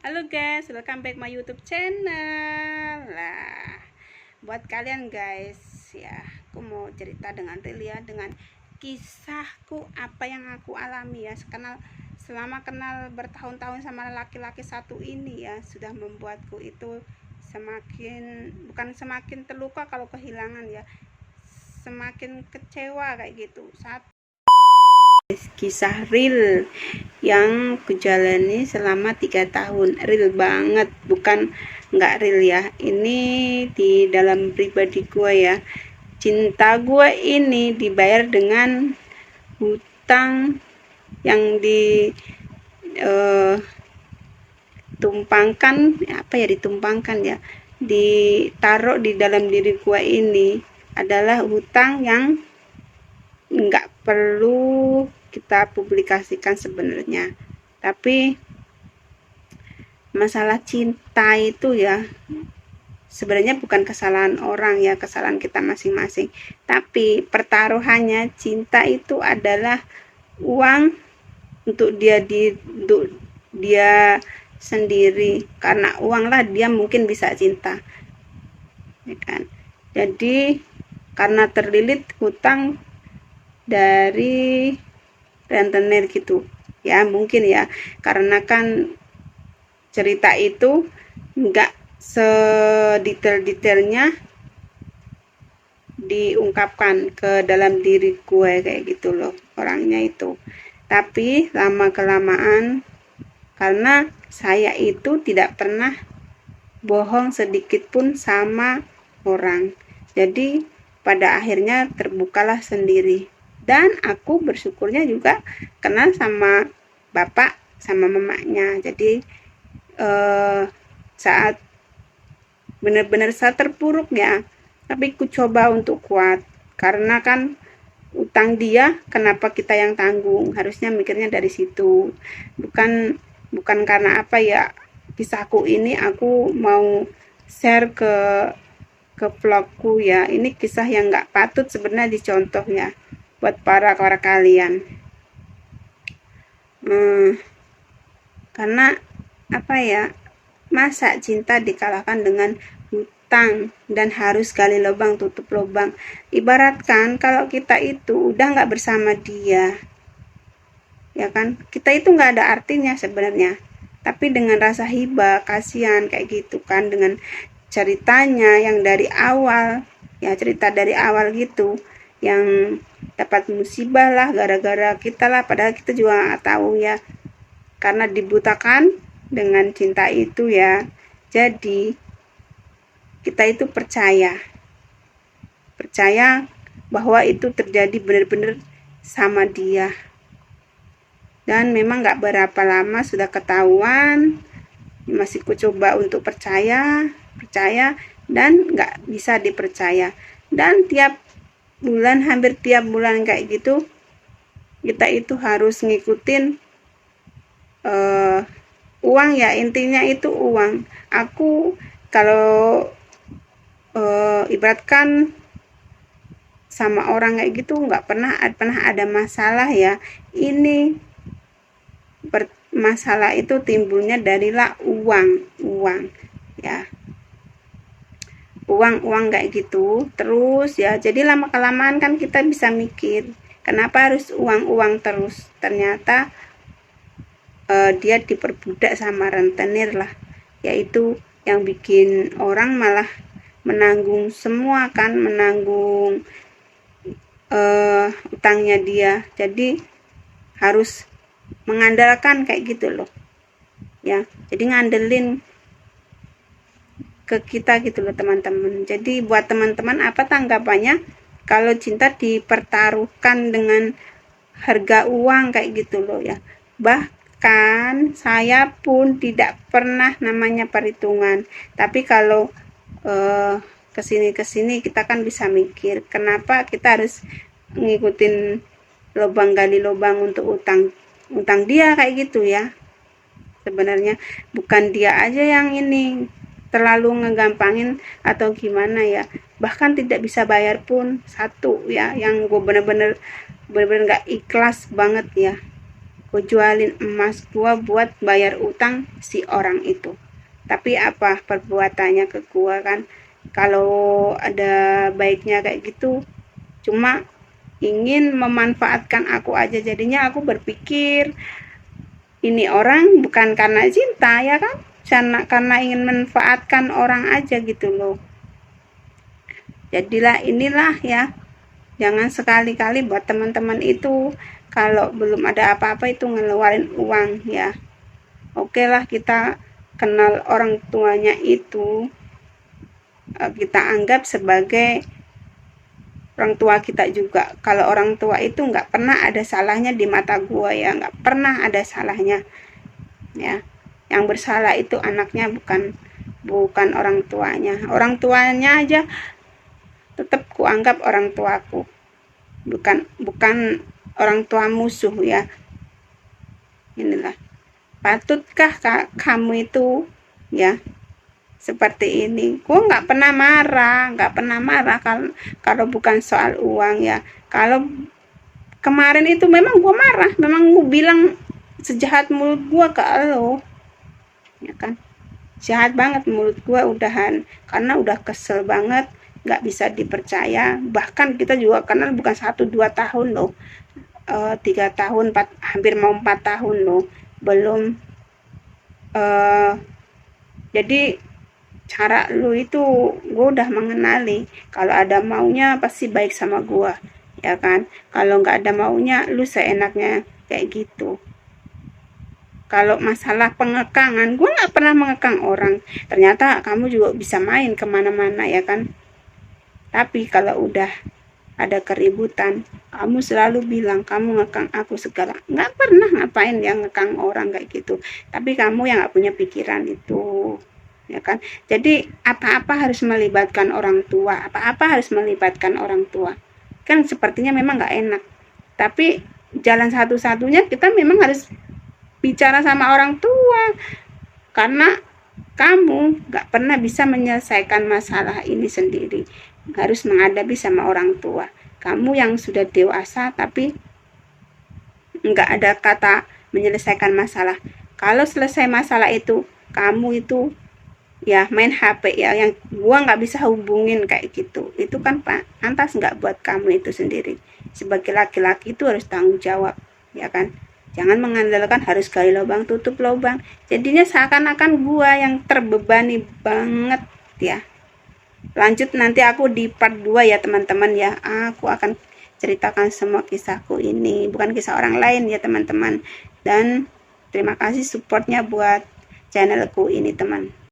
Halo guys, welcome back my YouTube channel. Lah, buat kalian guys, ya, aku mau cerita dengan real ya, dengan kisahku apa yang aku alami ya, selama kenal bertahun-tahun sama laki-laki satu ini ya, sudah membuatku itu bukan semakin terluka kalau kehilangan ya, semakin kecewa kayak gitu. Kisah real yang kujalani selama 3 tahun, real banget, bukan nggak real ya, ini di dalam pribadi gue ya. Cinta gue ini dibayar dengan hutang yang ditumpangkan ya, ditaruh di dalam diri gue ini adalah hutang yang nggak perlu kita publikasikan sebenarnya, tapi masalah cinta itu ya sebenarnya bukan kesalahan orang ya, kesalahan kita masing-masing, tapi pertaruhannya cinta itu adalah uang untuk dia sendiri, karena uang lah dia mungkin bisa cinta ya kan. Jadi karena terlilit hutang dari rentenir gitu ya, mungkin ya, karena kan cerita itu enggak sedetail-detailnya diungkapkan ke dalam diri gue kayak gitu loh orangnya itu. Tapi lama kelamaan, karena saya itu tidak pernah bohong sedikit pun sama orang, jadi pada akhirnya terbukalah sendiri. Dan aku bersyukurnya juga kenal sama bapak sama mamanya. Jadi saat benar-benar saat terpuruk ya, tapi ku coba untuk kuat, karena kan utang dia, kenapa kita yang tanggung, harusnya mikirnya dari situ. Bukan karena apa ya, kisahku ini aku mau share ke vlogku ya. Ini kisah yang nggak patut sebenarnya dicontoh ya buat para kalian. Karena apa ya, masa cinta dikalahkan dengan hutang dan harus gali lubang tutup lubang. Ibaratkan kalau kita itu udah nggak bersama dia ya kan, kita itu nggak ada artinya sebenarnya, tapi dengan rasa hibah, kasihan kayak gitu kan, dengan ceritanya yang dari awal ya, cerita dari awal gitu, yang dapat musibah lah gara-gara kita lah, padahal kita juga nggak tahu ya, karena dibutakan dengan cinta itu ya. Jadi kita itu percaya bahwa itu terjadi benar-benar sama dia, dan memang nggak berapa lama sudah ketahuan. Masih ku coba untuk percaya dan nggak bisa dipercaya, dan hampir tiap bulan kayak gitu kita itu harus ngikutin uang ya, intinya itu uang. Aku kalau ibaratkan sama orang kayak gitu nggak pernah ada masalah ya. Ini masalah itu timbulnya darilah uang ya, uang kayak gitu terus ya. Jadi lama kelamaan kan kita bisa mikir, kenapa harus uang terus. Ternyata dia diperbudak sama rentenir lah, yaitu yang bikin orang malah menanggung semua kan, menanggung utangnya dia. Jadi harus mengandalkan kayak gitu loh ya, jadi ngandelin ke kita gitu loh teman-teman. Jadi buat teman-teman, apa tanggapannya kalau cinta dipertaruhkan dengan harga uang kayak gitu loh ya. Bahkan saya pun tidak pernah namanya perhitungan, tapi kalau kesini kita kan bisa mikir, kenapa kita harus ngikutin gali lubang untuk utang dia kayak gitu ya. Sebenarnya bukan dia aja yang ini terlalu ngegampangin atau gimana ya, bahkan tidak bisa bayar pun satu ya, yang gue bener-bener gak ikhlas banget ya. Aku jualin emas gua buat bayar utang si orang itu. Tapi apa perbuatannya ke gua kan? Kalau ada baiknya kayak gitu, cuma ingin memanfaatkan aku aja. Jadinya aku berpikir ini orang bukan karena cinta ya kan? Karena ingin memanfaatkan orang aja gitu loh. Jadilah inilah ya, jangan sekali-kali buat teman-teman itu kalau belum ada apa-apa itu ngeluarin uang ya. Oke lah, kita kenal orang tuanya itu, kita anggap sebagai orang tua kita juga. Kalau orang tua itu nggak pernah ada salahnya di mata gua ya, nggak pernah ada salahnya ya. Yang bersalah itu anaknya, bukan orang tuanya. Orang tuanya aja tetap kuanggap orang tuaku, bukan orang tua musuh ya. Inilah, patutkah kamu itu ya seperti ini? Gue nggak pernah marah kalau bukan soal uang ya. Kalau kemarin itu memang gue marah, memang gue bilang sejahat mulut gue ke lo ya kan, jahat banget mulut gue udahan, karena udah kesel banget, nggak bisa dipercaya. Bahkan kita juga kenal bukan 1-2 tahun loh, 3 tahun, hampir mau 4 tahun loh, belum. Jadi cara lu itu gue udah mengenali, kalau ada maunya pasti baik sama gue ya kan. Kalau nggak ada maunya lu seenaknya kayak gitu. Kalau masalah pengekangan, gue nggak pernah mengekang orang. Ternyata kamu juga bisa main kemana-mana ya kan. Tapi kalau udah ada keributan, kamu selalu bilang kamu ngekang aku segala. Nggak pernah ngapain yang ngekang orang kayak gitu. Tapi kamu yang nggak punya pikiran itu, ya kan. Jadi apa-apa harus melibatkan orang tua. Apa-apa harus melibatkan orang tua. Kan sepertinya memang nggak enak. Tapi jalan satu-satunya kita memang harus bicara sama orang tua, karena kamu gak pernah bisa menyelesaikan masalah ini sendiri, harus menghadapi sama orang tua. Kamu yang sudah dewasa tapi gak ada kata menyelesaikan masalah. Kalau selesai masalah itu, kamu itu ya main HP ya, yang gua gak bisa hubungin kayak gitu. Itu kan pantas gak buat kamu itu sendiri. Sebagai laki-laki itu harus tanggung jawab ya kan. Jangan mengandalkan harus gali lubang tutup lubang. Jadinya seakan-akan gua yang terbebani banget ya. Lanjut nanti aku di part 2 ya teman-teman ya. Aku akan ceritakan semua kisahku ini, bukan kisah orang lain ya teman-teman. Dan terima kasih supportnya buat channelku ini teman.